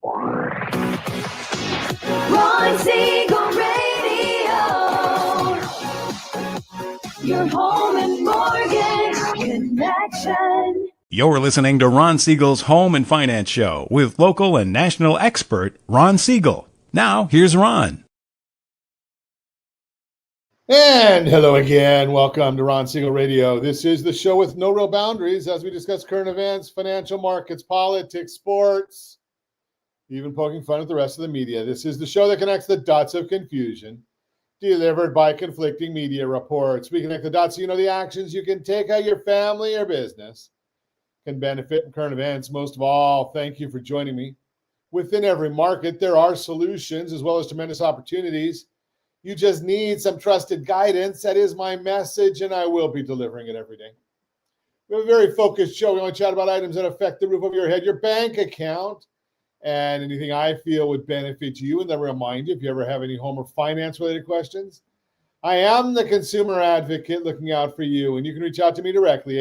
Ron Siegel Radio, your home and mortgage connection. You're listening to Ron Siegel's Home and Finance Show with local and national expert Ron Siegel. Now, here's Ron. And hello again. Welcome to Ron Siegel Radio. This is the show with no real boundaries as we discuss current events, financial markets, politics, sports, even poking fun at the rest of the media. This is the show that connects the dots of confusion delivered by conflicting media reports. We connect the dots so you know the actions you can take, how your family or business can benefit from current events. Most of all, thank you for joining me. Within every market, there are solutions as well as tremendous opportunities. You just need some trusted guidance. That is my message, and I will be delivering it every day. We have a very focused show. We want to chat about items that affect the roof over your head, your bank account, and anything I feel would benefit you. And then remind you, if you ever have any home or finance-related questions, I am the consumer advocate looking out for you, and you can reach out to me directly,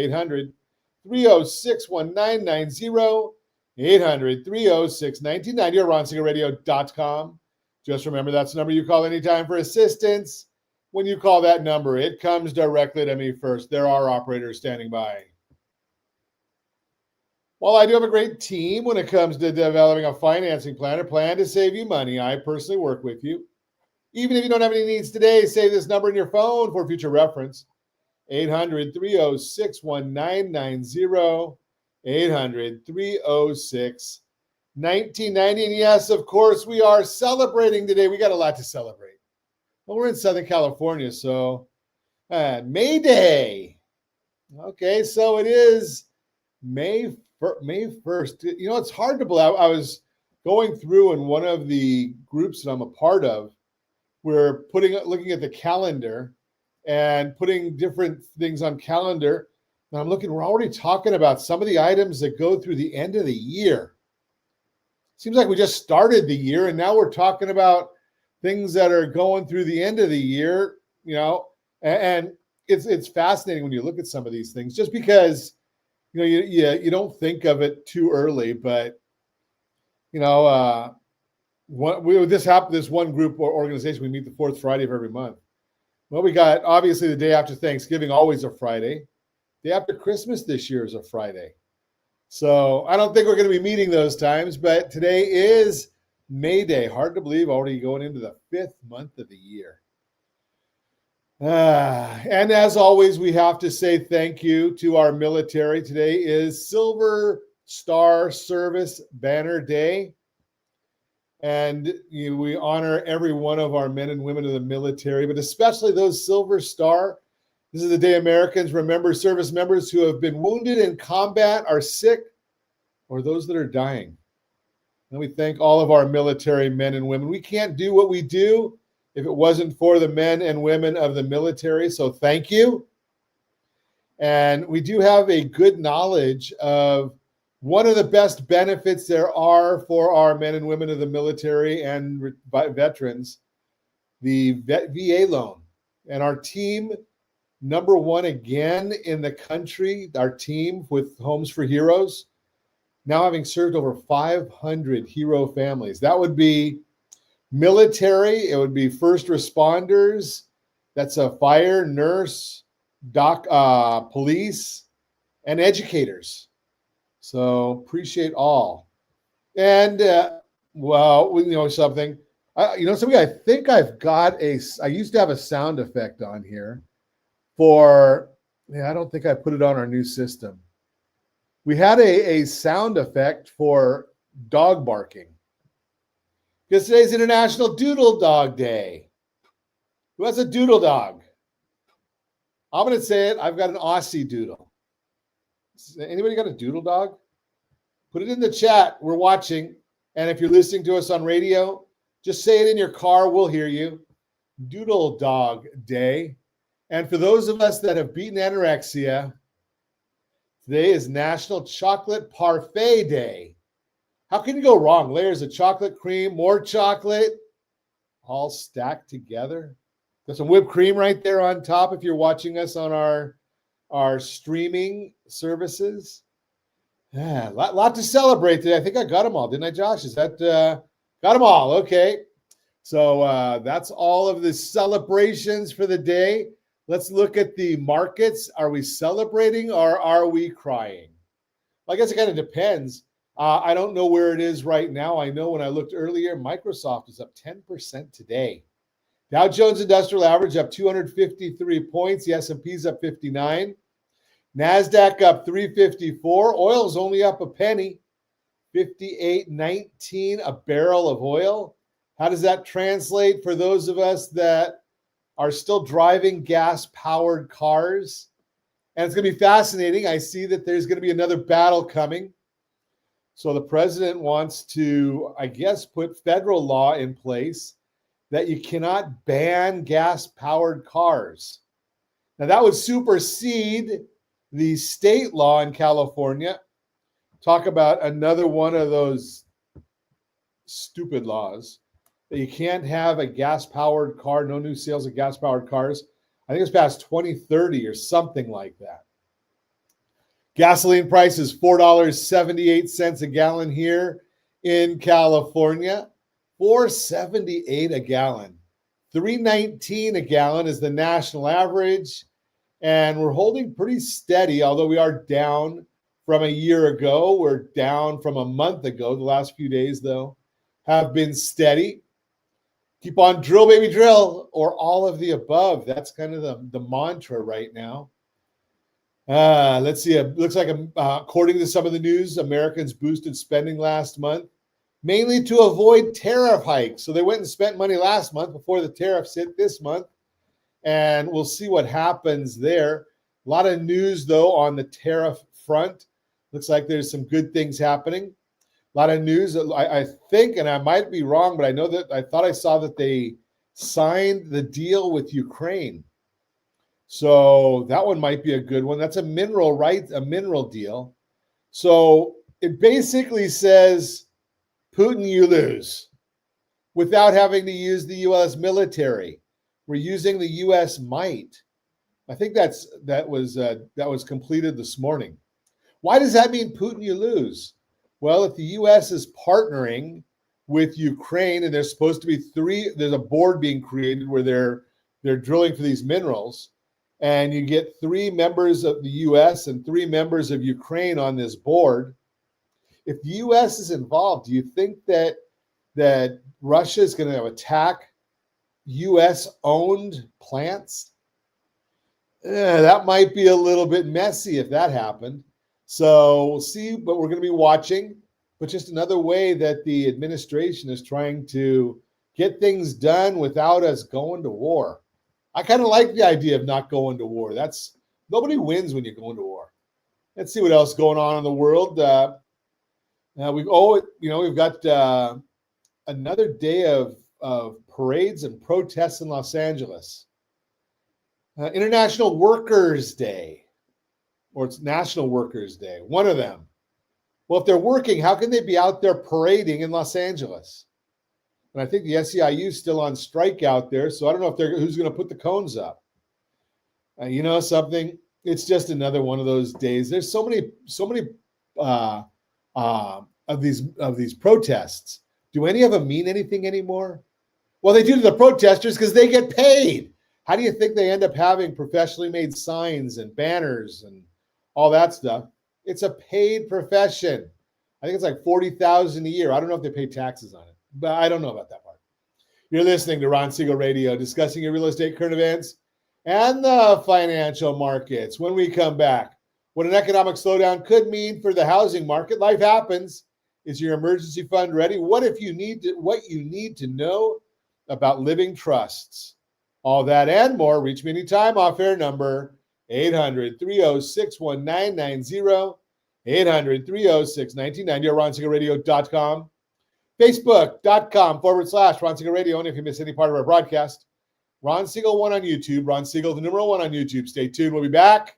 800-306-1990, 800-306-1990, or ronsiegelradio.com. Just remember, that's the number you call anytime for assistance. When you call that number, it comes directly to me first. There are operators standing by. While I do have a great team when it comes to developing a financing plan or plan to save you money, I personally work with you. Even if you don't have any needs today, save this number in your phone for future reference. 800-306-1990, 800-306-1990. And yes, of course, we are celebrating today. We got a lot to celebrate. Well, we're in Southern California, so May Day. Okay, so it is May 1st. You know, it's hard to believe. I was going through in one of the groups that I'm a part of. We're looking at the calendar and putting different things on calendar. And I'm looking, we're already talking about some of the items that go through the end of the year. Seems like we just started the year and now we're talking about things that are going through the end of the year, you know, and it's fascinating when you look at some of these things, just because, you know, you don't think of it too early, but, you know, this one group or organization, we meet the fourth Friday of every month. Well, we got obviously the day after Thanksgiving, always a Friday. The day after Christmas this year is a Friday. So I don't think we're going to be meeting those times, but today is May Day. Hard to believe, already going into the 5th month of the year. And as always, we have to say thank you to our military. Today is Silver Star Service Banner Day. And we honor every one of our men and women of the military, but especially those Silver Star. This is the day Americans remember service members who have been wounded in combat, are sick, or those that are dying. And we thank all of our military men and women. We can't do what we do if it wasn't for the men and women of the military, so thank you. And we do have a good knowledge of one of the best benefits there are for our men and women of the military and veterans, the VA loan. And our team, number one again in the country, our team with Homes for Heroes, now having served over 500 hero families. That would be military, it would be first responders, that's a fire, nurse, police, and educators. So appreciate all. And, well, you know something, I think I've got I used to have a sound effect on here. I don't think I put it on our new system. We had a sound effect for dog barking because today's International Doodle Dog Day. Who has a doodle dog? I'm going to say it. I've got an Aussie doodle. Anybody got a doodle dog? Put it in the chat. We're watching. And if you're listening to us on radio, just say it in your car. We'll hear you. Doodle Dog Day. And for those of us that have beaten anorexia, today is National Chocolate Parfait Day. How can you go wrong? Layers of chocolate cream, more chocolate, all stacked together. Got some whipped cream right there on top if you're watching us on our streaming services. Yeah, lot to celebrate today. I think I got them all, didn't I, Josh? Is that got them all? Okay. So that's all of the celebrations for the day. Let's look at the markets. Are we celebrating or are we crying? Well, I guess it kind of depends. I don't know where it is right now. I know when I looked earlier, Microsoft is up 10% today. Dow Jones Industrial Average up 253 points. The S&P's up 59. NASDAQ up 354. Oil's only up a penny, 58.19 a barrel of oil. How does that translate for those of us that are still driving gas-powered cars? And it's going to be fascinating. I see that there's going to be another battle coming. So the president wants to, I guess, put federal law in place that you cannot ban gas-powered cars. Now, that would supersede the state law in California. Talk about another one of those stupid laws that you can't have a gas-powered car, no new sales of gas-powered cars. I think it's past 2030 or something like that. Gasoline price is $4.78 a gallon here in California. $4.78 a gallon. $3.19 a gallon is the national average. And we're holding pretty steady, although we are down from a year ago. We're down from a month ago. The last few days, though, have been steady. Keep on drill, baby, drill, or all of the above. That's kind of the mantra right now. Let's see. It looks like, according to some of the news, Americans boosted spending last month, mainly to avoid tariff hikes. So they went and spent money last month before the tariffs hit this month. And we'll see what happens there. A lot of news, though, on the tariff front. Looks like there's some good things happening. A lot of news. I think, and I might be wrong, but I know that I thought I saw that they signed the deal with Ukraine. So that one might be a good one. That's a mineral, right? A mineral deal. So it basically says, Putin, you lose, without having to use the U.S. military. We're using the U.S. might. I think that was completed this morning. Why does that mean Putin, you lose? Well, if the U.S. is partnering with Ukraine, and there's supposed to be there's a board being created where they're drilling for these minerals, and you get 3 members of the U.S. and 3 members of Ukraine on this board. If the U.S. is involved, do you think that Russia is going to attack U.S.-owned plants? That might be a little bit messy if that happened. So we'll see, but we're going to be watching. But just another way that the administration is trying to get things done without us going to war. I kind of like the idea of not going to war. Nobody wins when you're going to war. Let's see what else is going on in the world. We've got another day of parades and protests in Los Angeles. International Workers' Day, or it's National Workers' Day, one of them. Well, if they're working, how can they be out there parading in Los Angeles? And I think the SEIU is still on strike out there, so I don't know who's going to put the cones up. You know something? It's just another one of those days. There's so many of these protests. Do any of them mean anything anymore? Well, they do to the protesters because they get paid. How do you think they end up having professionally made signs and banners and all that stuff? It's a paid profession. I think it's like $40,000 a year. I don't know if they pay taxes on it, but I don't know about that part. You're listening to Ron Siegel Radio, discussing your real estate current events and the financial markets. When we come back, what an economic slowdown could mean for the housing market. Life happens. Is your emergency fund ready? What you need to know about living trusts. All that and more. Reach me anytime. Off-air number 800-306-1990, 800-306-1990, or RonSiegelRadio.com, Facebook.com/Ron Siegel Radio. And if you miss any part of our broadcast, Ron Siegel 1 on YouTube, Ron Siegel, the numeral 1 on YouTube. Stay tuned. We'll be back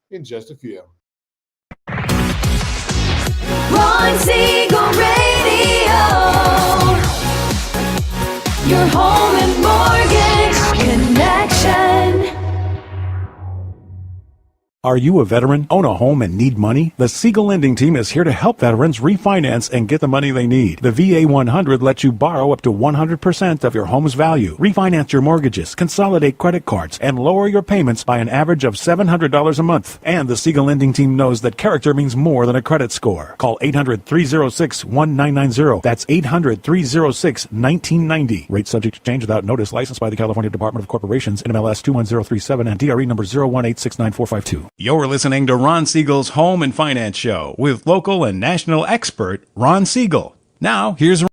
in just a few. Ron Siegel Radio. Your home and mortgage connection. Are you a veteran, own a home, and need money? The Siegel Lending Team is here to help veterans refinance and get the money they need. The VA 100 lets you borrow up to 100% of your home's value, refinance your mortgages, consolidate credit cards, and lower your payments by an average of $700 a month. And the Siegel Lending Team knows that character means more than a credit score. Call 800-306-1990. That's 800-306-1990. Rate subject to change without notice. Licensed by the California Department of Corporations, NMLS 21037, and DRE number 018694452. You're listening to Ron Siegel's Home and Finance Show with local and national expert Ron Siegel. Now, here's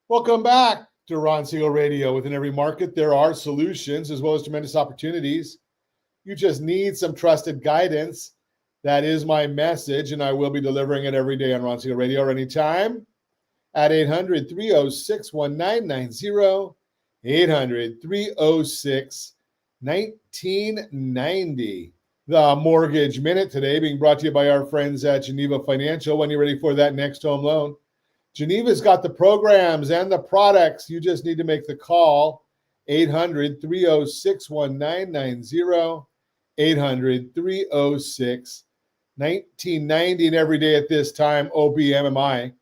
Welcome back to Ron Siegel Radio. Within every market, there are solutions as well as tremendous opportunities. You just need some trusted guidance. That is my message, and I will be delivering it every day on Ron Siegel Radio or anytime at 800-306-1990, 800-306-1990. The Mortgage Minute today being brought to you by our friends at Geneva Financial. When you're ready for that next home loan, Geneva's got the programs and the products. You just need to make the call. 800-306-1990, 800-306-1990. And every day at this time, OBMMI,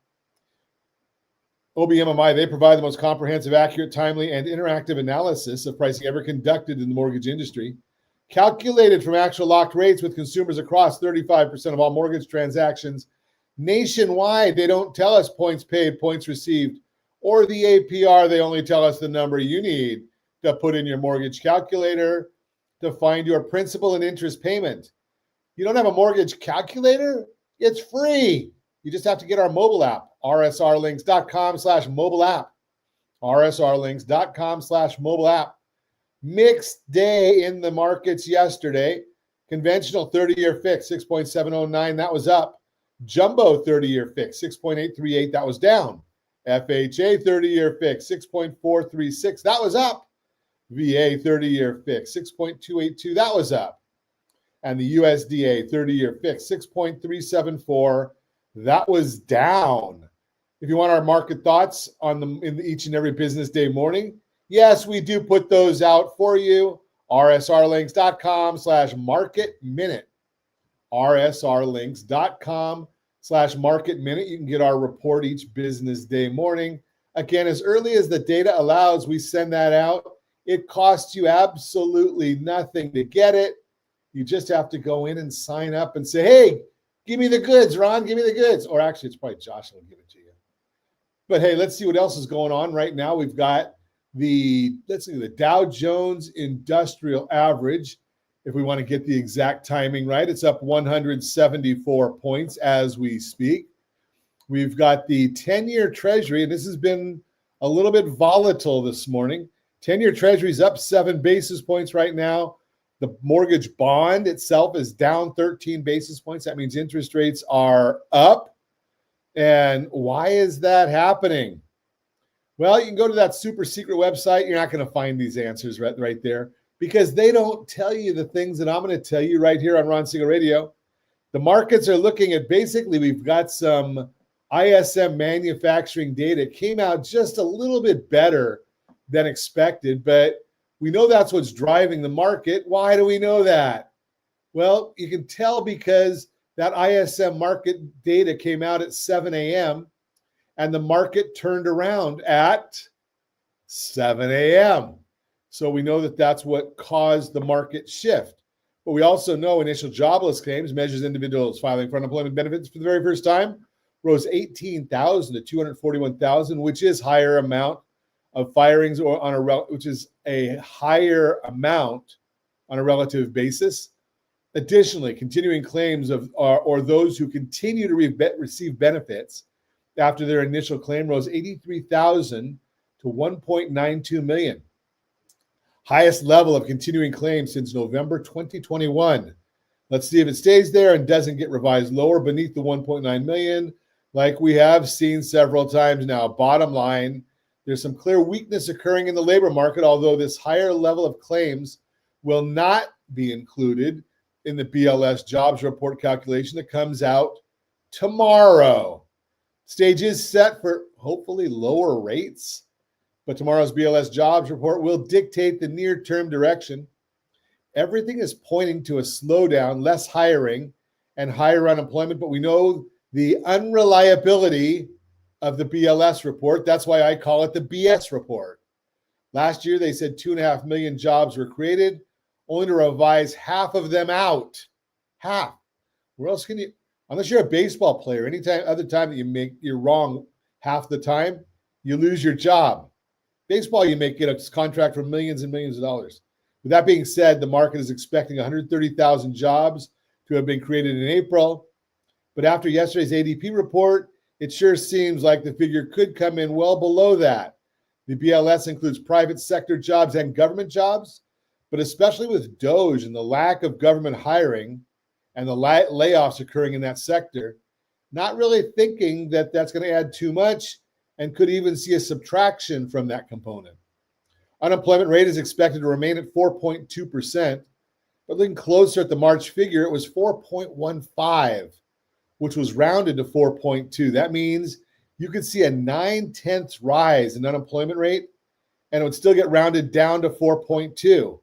they provide the most comprehensive, accurate, timely, and interactive analysis of pricing ever conducted in the mortgage industry. Calculated from actual locked rates with consumers across 35% of all mortgage transactions nationwide. They don't tell us points paid, points received, or the APR. They only tell us the number you need to put in your mortgage calculator to find your principal and interest payment. You don't have a mortgage calculator? It's free. You just have to get our mobile app, rsrlinks.com/mobile app, rsrlinks.com/mobile app. Mixed day in the markets yesterday. Conventional 30-year fix, 6.709, that was up. Jumbo 30-year fix, 6.838, that was down. FHA 30-year fix, 6.436, that was up. VA 30-year fix, 6.282, that was up. And the USDA 30-year fix, 6.374, that was down. If you want our market thoughts on them in each and every business day morning, yes, we do put those out for you. rsrlinks.com/market minute. rsrlinks.com/market minute. You can get our report each business day morning. Again, as early as the data allows, we send that out. It costs you absolutely nothing to get it. You just have to go in and sign up and say, hey, give me the goods, Ron, give me the goods. Or actually, it's probably Josh will give it to you. But hey, let's see what else is going on right now. We've got the Dow Jones Industrial Average. If we want to get the exact timing right, it's up 174 points as we speak. We've got the 10-year Treasury, and this has been a little bit volatile this morning. 10-year Treasury is up 7 basis points right now. The mortgage bond itself is down 13 basis points. That means interest rates are up. And why is that happening? Well, you can go to that super secret website. You're not going to find these answers right there because they don't tell you the things that I'm going to tell you right here on Ron Siegel Radio. The markets are looking at basically, we've got some ISM manufacturing data. It came out just a little bit better than expected, but we know that's what's driving the market. Why do we know that? Well, you can tell because that ISM market data came out at 7 a.m. and the market turned around at 7 a.m. So we know that that's what caused the market shift. But we also know initial jobless claims measures individuals filing for unemployment benefits for the very first time rose 18,000 to 241,000, which is higher amount of firings or which is a higher amount on a relative basis. Additionally, continuing claims or those who continue to receive benefits after their initial claim rose 83,000 to 1.92 million. Highest level of continuing claims since November 2021. Let's see if it stays there and doesn't get revised lower beneath the 1.9 million, like we have seen several times now. Bottom line, there's some clear weakness occurring in the labor market, although this higher level of claims will not be included in the BLS jobs report calculation that comes out tomorrow. Stage is set for hopefully lower rates, but tomorrow's BLS jobs report will dictate the near-term direction. everything is pointing to a slowdown, less hiring, and higher unemployment. But we know the unreliability of the BLS report. That's why I call it the BS report. Last year, they said 2.5 million jobs were created, only to revise half of them out. Half. Where else can you, unless you're a baseball player, other time that you're wrong half the time, you lose your job. Baseball, you get a contract for millions and millions of dollars. With that being said, the market is expecting 130,000 jobs to have been created in April. But after yesterday's ADP report, it sure seems like the figure could come in well below that. The BLS includes private sector jobs and government jobs, but especially with DOGE and the lack of government hiring and the layoffs occurring in that sector, not really thinking that that's going to add too much and could even see a subtraction from that component. Unemployment rate is expected to remain at 4.2%, but looking closer at the March figure, it was 4.15, which was rounded to 4.2. That means you could see a 9/10 rise in unemployment rate, and it would still get rounded down to 4.2.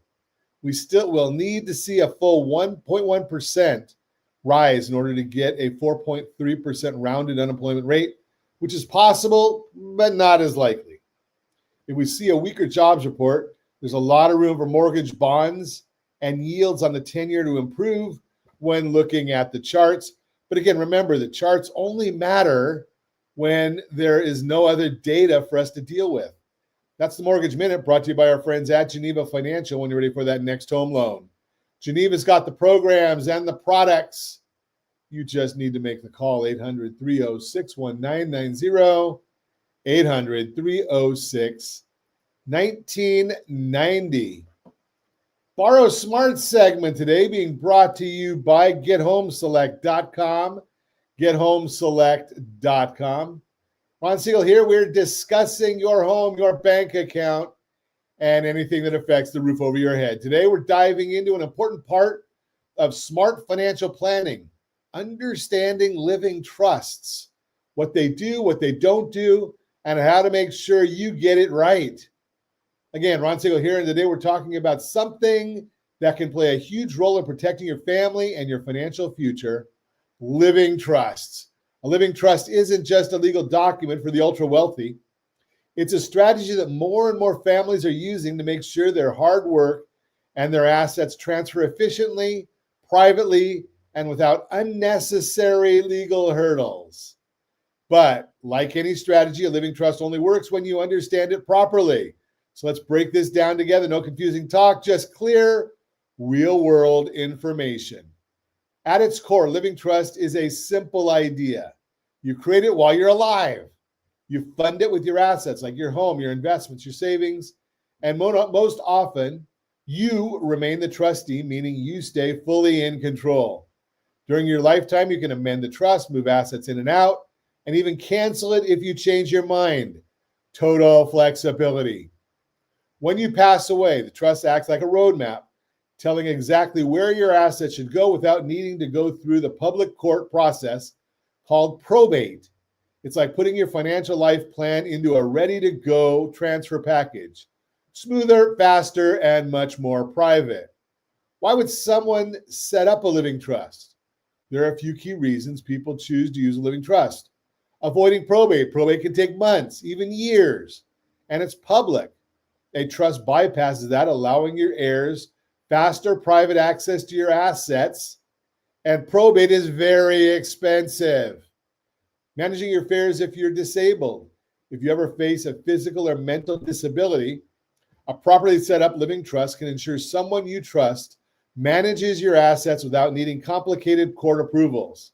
We still will need to see a full 1.1% rise in order to get a 4.3% rounded unemployment rate, which is possible, but not as likely. If we see a weaker jobs report, there's a lot of room for mortgage bonds and yields on the 10-year to improve when looking at the charts. But again, remember, the charts only matter when there is no other data for us to deal with. That's the Mortgage Minute, brought to you by our friends at Geneva Financial when you're ready for that next home loan. Geneva's got the programs and the products. You just need to make the call, 800-306-1990, 800-306-1990. Borrow Smart segment today being brought to you by GetHomeSelect.com, GetHomeSelect.com. Ron Siegel here. We're discussing your home, your bank account, and anything that affects the roof over your head. Today, we're diving into an important part of smart financial planning, understanding living trusts, what they do, what they don't do, and how to make sure you get it right. Again, Ron Siegel here, and today we're talking about something that can play a huge role in protecting your family and your financial future, living trusts. A living trust isn't just a legal document for the ultra-wealthy. It's a strategy that more and more families are using to make sure their hard work and their assets transfer efficiently, privately, and without unnecessary legal hurdles. But like any strategy, a living trust only works when you understand it properly. So let's break this down together. No confusing talk, just clear, real-world information. At its core, living trust is a simple idea. You create it while you're alive. You fund it with your assets like your home, your investments, your savings, and most often, you remain the trustee, meaning you stay fully in control. During your lifetime, you can amend the trust, move assets in and out, and even cancel it if you change your mind. Total flexibility. When you pass away, the trust acts like a roadmap, telling exactly where your assets should go without needing to go through the public court process called probate. It's like putting your financial life plan into a ready-to-go transfer package. Smoother, faster, and much more private. Why would someone set up a living trust? There are a few key reasons people choose to use a living trust. Avoiding probate. Probate can take months, even years, and it's public. A trust bypasses that, allowing your heirs faster private access to your assets, and probate is very expensive. Managing your affairs if you're disabled. If you ever face a physical or mental disability, a properly set up living trust can ensure someone you trust manages your assets without needing complicated court approvals.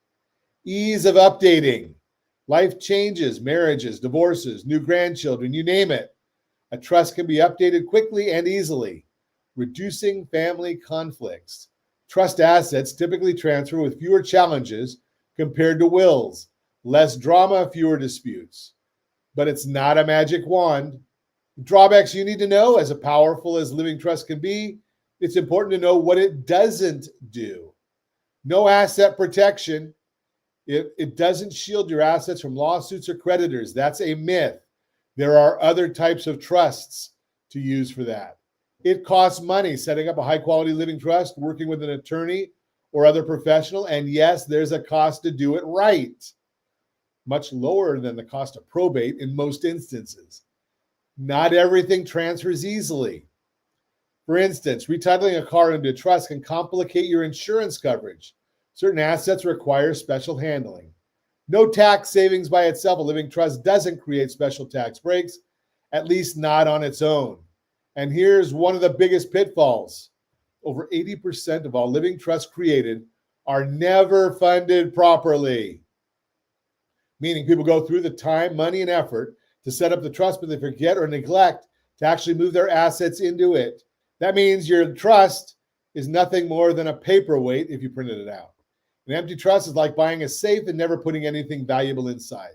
Ease of updating. Life changes, marriages, divorces, new grandchildren, you name it. A trust can be updated quickly and easily, reducing family conflicts. Trust assets typically transfer with fewer challenges compared to wills, less drama, fewer disputes. But it's not a magic wand. The drawbacks you need to know, as powerful as living trust can be, it's important to know what it doesn't do. No asset protection. It doesn't shield your assets from lawsuits or creditors. That's a myth. There are other types of trusts to use for that. It costs money setting up a high quality living trust, working with an attorney or other professional. And yes, there's a cost to do it right, much lower than the cost of probate in most instances. Not everything transfers easily. For instance, retitling a car into a trust can complicate your insurance coverage. Certain assets require special handling. No tax savings by itself. A living trust doesn't create special tax breaks, at least not on its own. And here's one of the biggest pitfalls. Over 80% of all living trusts created are never funded properly. Meaning people go through the time, money, and effort to set up the trust, but they forget or neglect to actually move their assets into it. That means your trust is nothing more than a paperweight if you printed it out. An empty trust is like buying a safe and never putting anything valuable inside.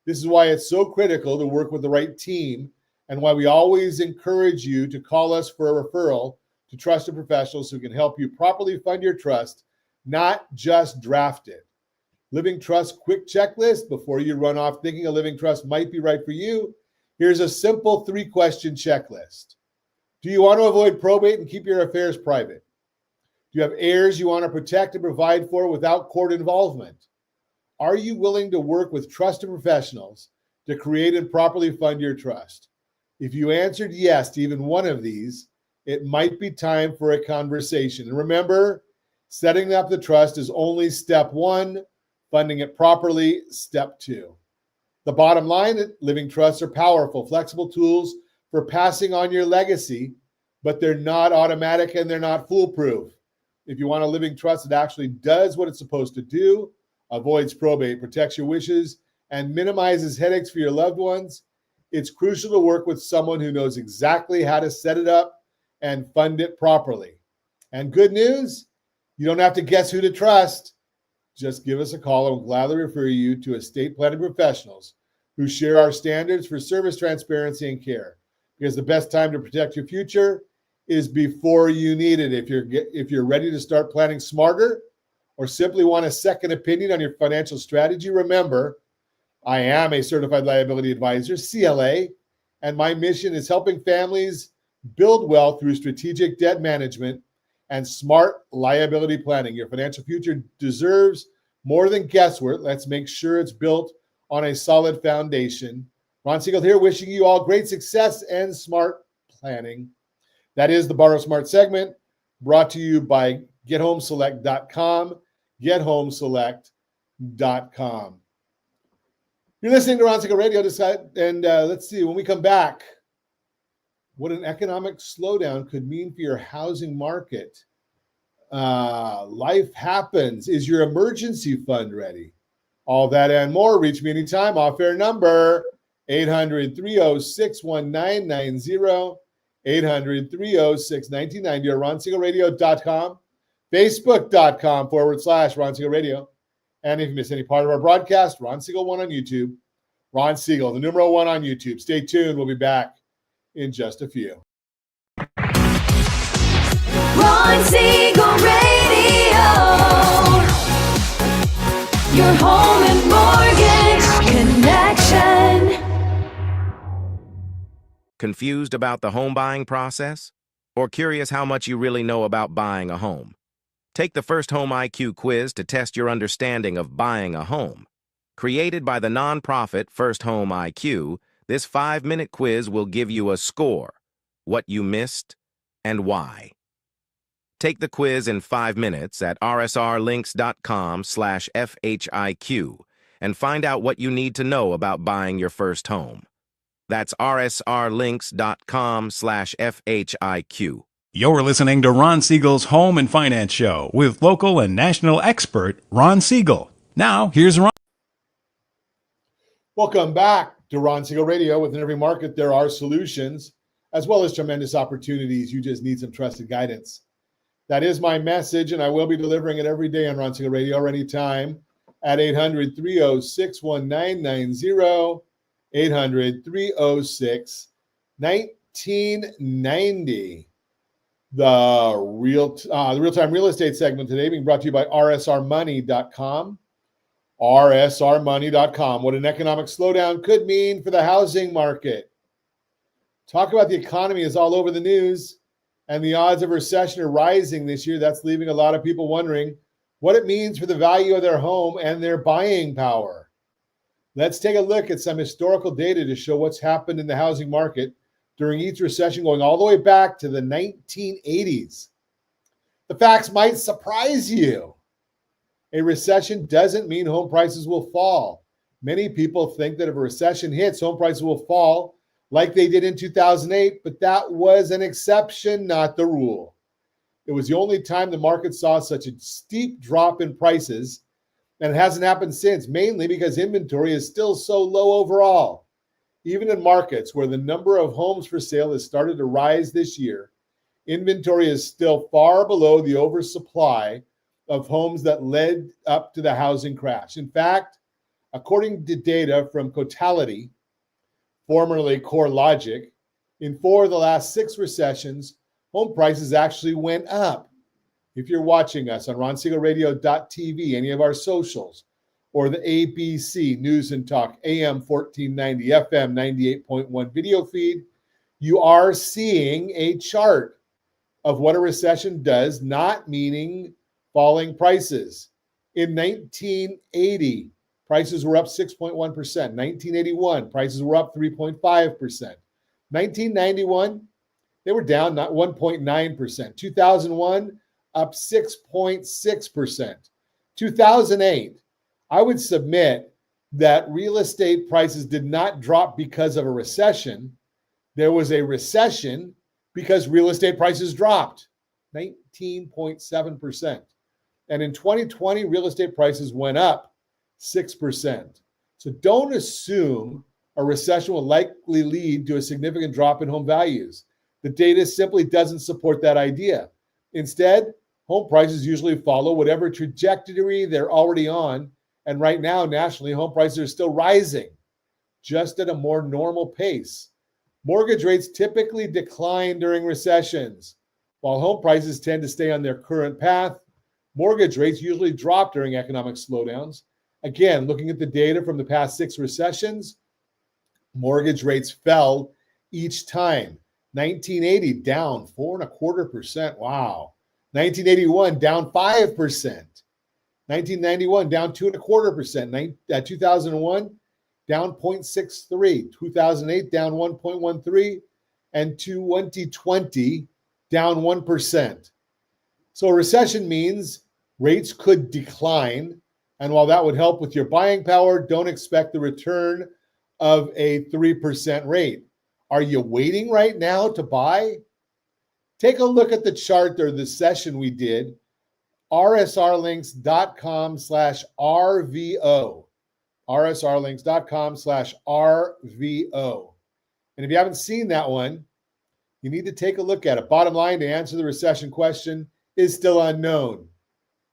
This is why it's so critical to work with the right team and why we always encourage you to call us for a referral to trusted professionals who can help you properly fund your trust, not just draft it. Living Trust quick checklist before you run off thinking a living trust might be right for you. Here's a simple 3-question checklist. Do you want to avoid probate and keep your affairs private? Do you have heirs you want to protect and provide for without court involvement? Are you willing to work with trusted professionals to create and properly fund your trust? If you answered yes to even one of these, it might be time for a conversation. And remember, setting up the trust is only step 1, funding it properly, step 2. The bottom line, living trusts are powerful, flexible tools for passing on your legacy, but they're not automatic and they're not foolproof. If you want a living trust that actually does what it's supposed to do, avoids probate, protects your wishes, and minimizes headaches for your loved ones, it's crucial to work with someone who knows exactly how to set it up and fund it properly. And good news, you don't have to guess who to trust. Just give us a call and we'll gladly refer you to estate planning professionals who share our standards for service, transparency, and care. Because the best time to protect your future is before you need it. If you're ready to start planning smarter or simply want a second opinion on your financial strategy, remember, I am a certified liability advisor, CLA, and my mission is helping families build wealth through strategic debt management and smart liability planning. Your financial future deserves more than guesswork. Let's make sure it's built on a solid foundation. Ron Siegel here, wishing you all great success and smart planning. That is the Borrow Smart segment, brought to you by GetHomeSelect.com, GetHomeSelect.com. You're listening to Ron Siegel Radio, and let's see, when we come back, what an economic slowdown could mean for your housing market. Life happens. Is your emergency fund ready? All that and more. Reach me anytime. Off-air number 800-306-1990, 800-306-1990, or RonSiegelRadio.com, Facebook.com/Ron Siegel Radio. And if you miss any part of our broadcast, Ron Siegel 1 on YouTube. Ron Siegel, the numeral 1 on YouTube. Stay tuned. We'll be back in just a few. Ron Siegel Radio. Your home and mortgage connection. Confused about the home buying process? Or curious how much you really know about buying a home? Take the First Home IQ quiz to test your understanding of buying a home. Created by the nonprofit First Home IQ, this 5-minute quiz will give you a score, what you missed, and why. Take the quiz in 5 minutes at rsrlinks.com/FHIQ and find out what you need to know about buying your first home. That's rsrlinks.com/FHIQ. You're listening to Ron Siegel's Home and Finance Show with local and national expert Ron Siegel. Now, here's Ron. Welcome back to Ron Siegel Radio. Within every market, there are solutions as well as tremendous opportunities. You just need some trusted guidance. That is my message, and I will be delivering it every day on Ron Siegel Radio or anytime at 800-306-1990, 800-306-1990. The real-time real estate segment today being brought to you by rsrmoney.com. rsrmoney.com. What an economic slowdown could mean for the housing market. Talk about the economy is all over the news. and the odds of recession are rising this year. That's leaving a lot of people wondering what it means for the value of their home and their buying power. Let's take a look at some historical data to show what's happened in the housing market during each recession, going all the way back to the 1980s. The facts might surprise you. A recession doesn't mean home prices will fall. Many people think that if a recession hits, home prices will fall like they did in 2008, but that was an exception, not the rule. It was the only time the market saw such a steep drop in prices, and it hasn't happened since, mainly because inventory is still so low overall. Even in markets where the number of homes for sale has started to rise this year, inventory is still far below the oversupply of homes that led up to the housing crash. In fact, according to data from Cotality, formerly CoreLogic, in 4 of the last 6 recessions, home prices actually went up. If you're watching us on RonSiegelRadio.tv, any of our socials, or the ABC News and Talk AM 1490, FM 98.1 video feed, you are seeing a chart of what a recession does, not meaning falling prices. In 1980, prices were up 6.1%. 1981, prices were up 3.5%. 1991, they were down 1.9%. 2001, up 6.6%. 2008, I would submit that real estate prices did not drop because of a recession. There was a recession because real estate prices dropped 19.7%. And in 2020, real estate prices went up 6%. So don't assume a recession will likely lead to a significant drop in home values. The data simply doesn't support that idea. Instead, home prices usually follow whatever trajectory they're already on. And right now, nationally, home prices are still rising, just at a more normal pace. Mortgage rates typically decline during recessions. While home prices tend to stay on their current path, mortgage rates usually drop during economic slowdowns. Again, looking at the data from the past 6 recessions, mortgage rates fell each time. 1980, down 4.25%. Wow. 1981, down 5%. 1991, down 2.25%. 2001, down 0.63. 2008, down 1.13. And 2020, down 1%. So a recession means rates could decline. And while that would help with your buying power, don't expect the return of a 3% rate. Are you waiting right now to buy? Take a look at the chart or the session we did, rsrlinks.com/RVO. rsrlinks.com/RVO. And if you haven't seen that one, you need to take a look at it. Bottom line, to answer the recession question is still unknown,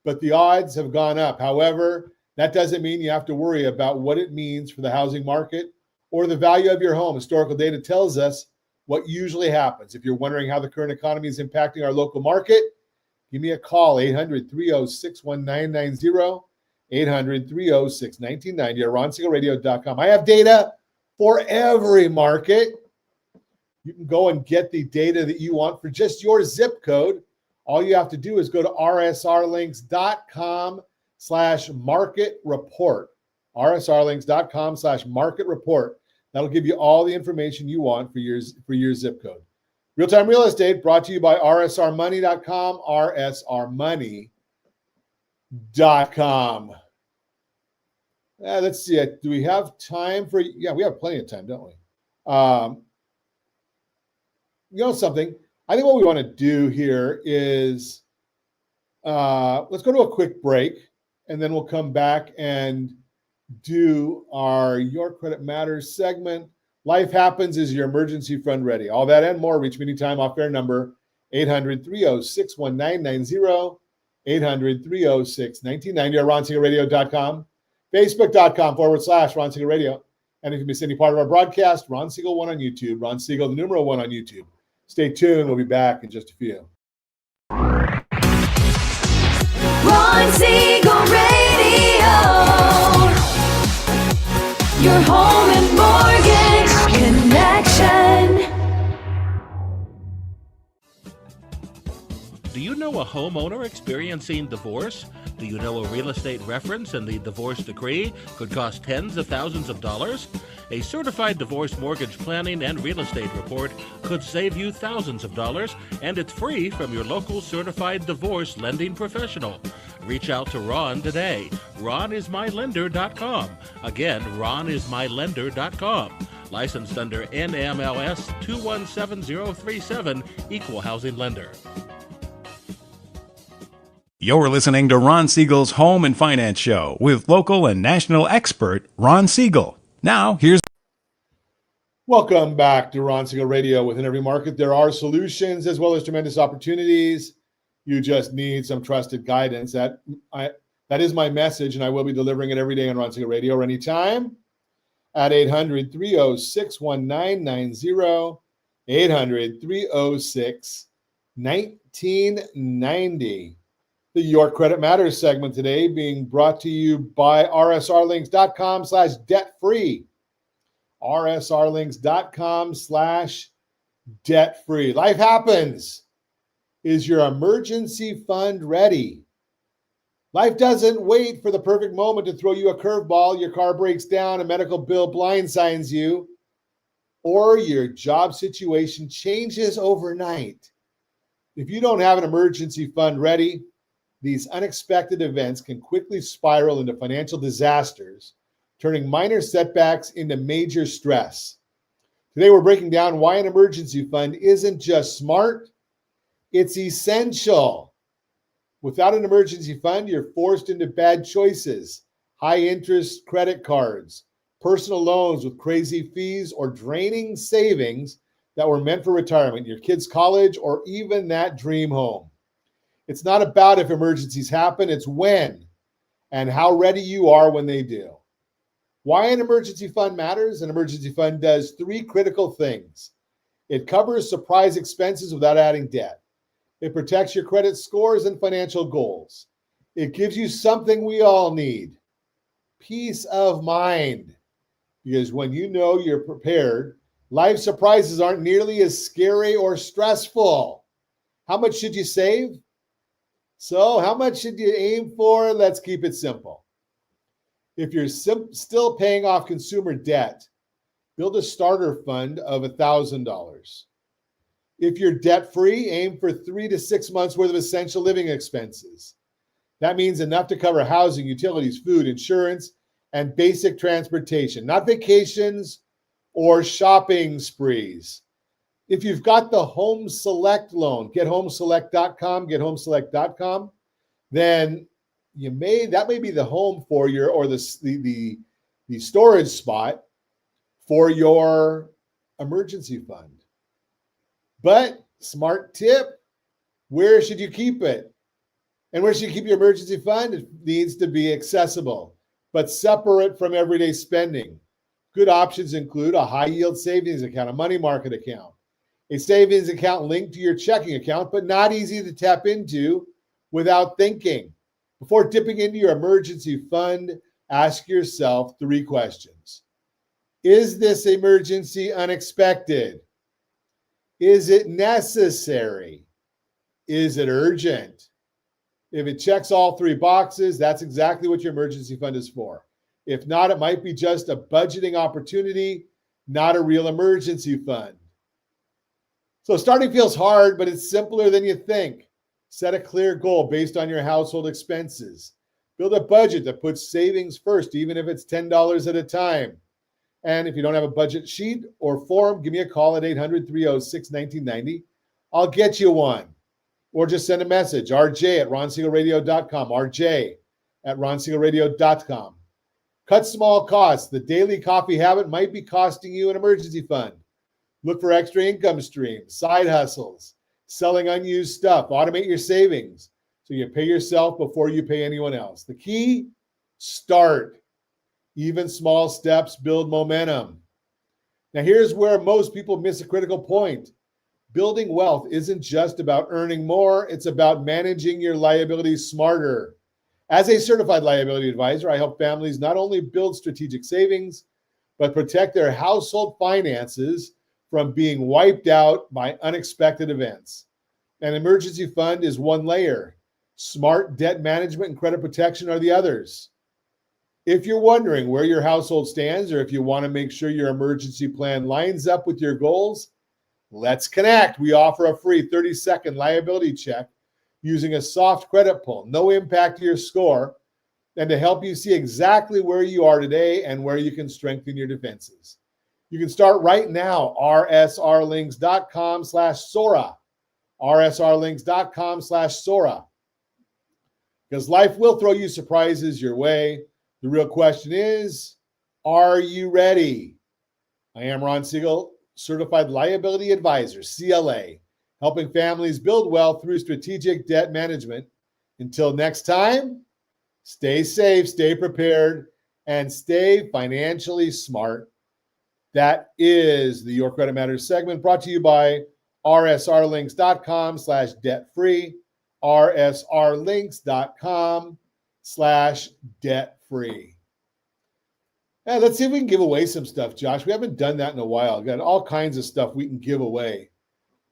but the odds have gone up. However, that doesn't mean you have to worry about what it means for the housing market or the value of your home. Historical data tells us what usually happens. If you're wondering how the current economy is impacting our local market, give me a call, 800-306-1990, 800-306-1990, or RonSiegelRadio.com. I have data for every market. You can go and get the data that you want for just your zip code. All you have to do is go to rsrlinks.com/market report. rsrlinks.com/market report. That'll give you all the information you want for your zip code. Real-time real estate brought to you by rsrmoney.com, rsrmoney.com. Let's see. Do we have time for? Yeah, we have plenty of time, don't we? You know something? I think what we want to do here is let's go to a quick break, and then we'll come back and do our Your Credit Matters segment. Life Happens. Is your emergency fund ready? All that and more. Reach me anytime off air number 800-306-1990, 800-306-1990, or RonSiegelRadio.com, Facebook.com/Ron Siegel Radio. And if you miss any part of our broadcast, Ron Siegel 1 on YouTube, Ron Siegel, the numeral 1 on YouTube. Stay tuned. We'll be back in just a few. Ron Siegel Radio. Your home and mortgage connection. Do you know a homeowner experiencing divorce? Do you know a real estate reference and the divorce decree could cost tens of thousands of dollars? A certified divorce mortgage planning and real estate report could save you thousands of dollars, and it's free from your local certified divorce lending professional. Reach out to Ron today. RonIsMyLender.com. Again, RonIsMyLender.com. Licensed under NMLS 217037, Equal Housing Lender. You're listening to Ron Siegel's Home and Finance Show with local and national expert Ron Siegel. Now, here's... Welcome back to Ron Siegel Radio. Within every market, there are solutions as well as tremendous opportunities. You just need some trusted guidance. That is my message, and I will be delivering it every day on Ron Siegel Radio or anytime at 800-306-1990, 800-306-1990. The Your Credit Matters segment today being brought to you by rsrlinks.com/debt-free. rsrlinks.com/debt-free. Life happens. Is your emergency fund ready? Life doesn't wait for the perfect moment to throw you a curveball. Your car breaks down, a medical bill blindsides you, or your job situation changes overnight. If you don't have an emergency fund ready, these unexpected events can quickly spiral into financial disasters, turning minor setbacks into major stress. Today, we're breaking down why an emergency fund isn't just smart, it's essential. Without an emergency fund, you're forced into bad choices, high interest credit cards, personal loans with crazy fees, or draining savings that were meant for retirement, your kids' college, or even that dream home. It's not about if emergencies happen, it's when and how ready you are when they do. Why an emergency fund matters? An emergency fund does three critical things. It covers surprise expenses without adding debt. It protects your credit scores and financial goals. It gives you something we all need, peace of mind. Because when you know you're prepared, life surprises aren't nearly as scary or stressful. How much should you save? So how much should you aim for? Let's keep it simple. If you're still paying off consumer debt, build a starter fund of $1,000. If you're debt-free, aim for 3 to 6 months worth of essential living expenses. That means enough to cover housing, utilities, food, insurance, and basic transportation, not vacations or shopping sprees. If you've got the Home Select loan, gethomeselect.com, then that may be the home for your, or the storage spot for your emergency fund. But smart tip, where should you keep it? And where should you keep your emergency fund? It needs to be accessible, but separate from everyday spending. Good options include a high yield savings account, a money market account, a savings account linked to your checking account, but not easy to tap into without thinking. Before dipping into your emergency fund, ask yourself 3 questions. Is this emergency unexpected? Is it necessary? Is it urgent? If it checks all 3 boxes, that's exactly what your emergency fund is for. If not, it might be just a budgeting opportunity, not a real emergency fund. So starting feels hard, but it's simpler than you think. Set a clear goal based on your household expenses. Build a budget that puts savings first, even if it's $10 at a time. And if you don't have a budget sheet or form, give me a call at 800-306-1990. I'll get you one. Or just send a message, rj@ronsiegelradio.com, rj@ronsiegelradio.com. Cut small costs. The daily coffee habit might be costing you an emergency fund. Look for extra income streams, side hustles, selling unused stuff. Automate your savings so you pay yourself before you pay anyone else. The key, start. Even small steps build momentum. Now, here's where most people miss a critical point. Building wealth isn't just about earning more. It's about managing your liabilities smarter. As a certified liability advisor, I help families not only build strategic savings, but protect their household finances from being wiped out by unexpected events. An emergency fund is one layer. Smart debt management and credit protection are the others. If you're wondering where your household stands, or if you want to make sure your emergency plan lines up with your goals, let's connect. We offer a free 30-second liability check using a soft credit pull, no impact to your score, and to help you see exactly where you are today and where you can strengthen your defenses. You can start right now, rsrlinks.com/Sora, rsrlinks.com/Sora, because life will throw you surprises your way. The real question is, are you ready? I am Ron Siegel, Certified Liability Advisor, CLA, helping families build wealth through strategic debt management. Until next time, stay safe, stay prepared, and stay financially smart. That is the Your Credit Matters segment, brought to you by rsrlinks.com/debt-free, rsrlinks.com/debt-free. Hey, let's see if we can give away some stuff, Josh. We haven't done that in a while. We've got all kinds of stuff we can give away.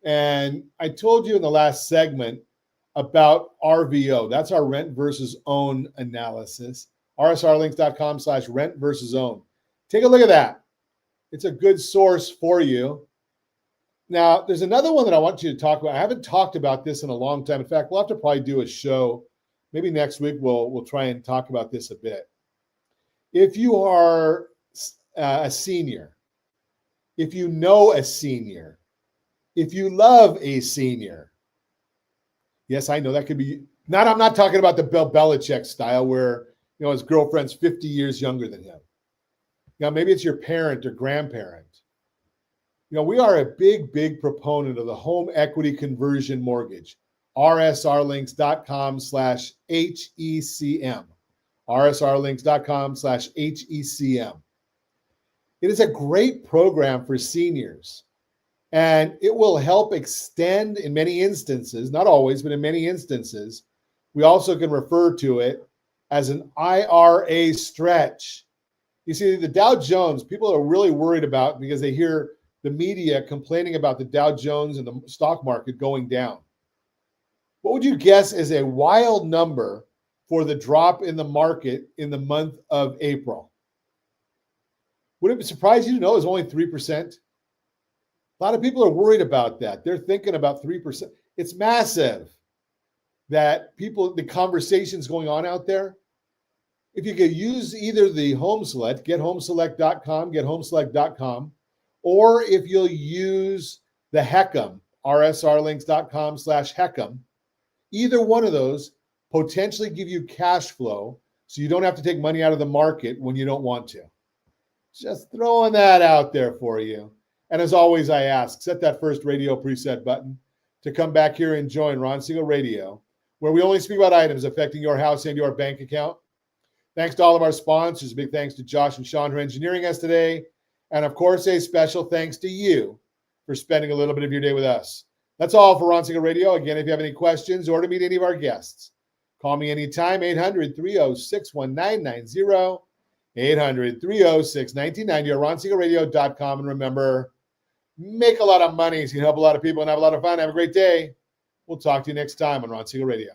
And I told you in the last segment about RVO. That's our rent versus own analysis. rsrlinks.com/rent versus own. Take a look at that. It's a good source for you. Now, there's another one that I want you to talk about. I haven't talked about this in a long time. In fact, we'll have to probably do a show. Maybe next week we'll try and talk about this a bit. If you are a senior, if you know a senior, if you love a senior, yes, I know that could be not. I'm not talking about the Bill Belichick style where his girlfriend's 50 years younger than him. Maybe it's your parent or grandparent. We are a big proponent of the home equity conversion mortgage. rsrlinks.com/HECM. rsrlinks.com/HECM. It is a great program for seniors, and it will help extend in many instances, not always, but in many instances. We also can refer to it as an IRA stretch. You see, the Dow Jones, people are really worried about because they hear the media complaining about the Dow Jones and the stock market going down. What would you guess is a wild number for the drop in the market in the month of April? Would it surprise you to know it was only 3%? A lot of people are worried about that. They're thinking about 3%. It's massive that the conversations going on out there. If you could use either the Home Select, gethomeselect.com, or if you'll use the HECM, rsrlinks.com/HECM, either one of those potentially give you cash flow so you don't have to take money out of the market when you don't want to. Just throwing that out there for you. And as always, I ask, set that first radio preset button to come back here and join Ron Siegel Radio, where we only speak about items affecting your house and your bank account. Thanks to all of our sponsors. Big thanks to Josh and Sean for engineering us today. And of course, a special thanks to you for spending a little bit of your day with us. That's all for Ron Siegel Radio. Again, if you have any questions or to meet any of our guests, call me anytime, 800-306-1990, 800-306-1990, or ronsiegelradio.com. And remember, make a lot of money so you can help a lot of people and have a lot of fun. Have a great day. We'll talk to you next time on Ron Siegel Radio.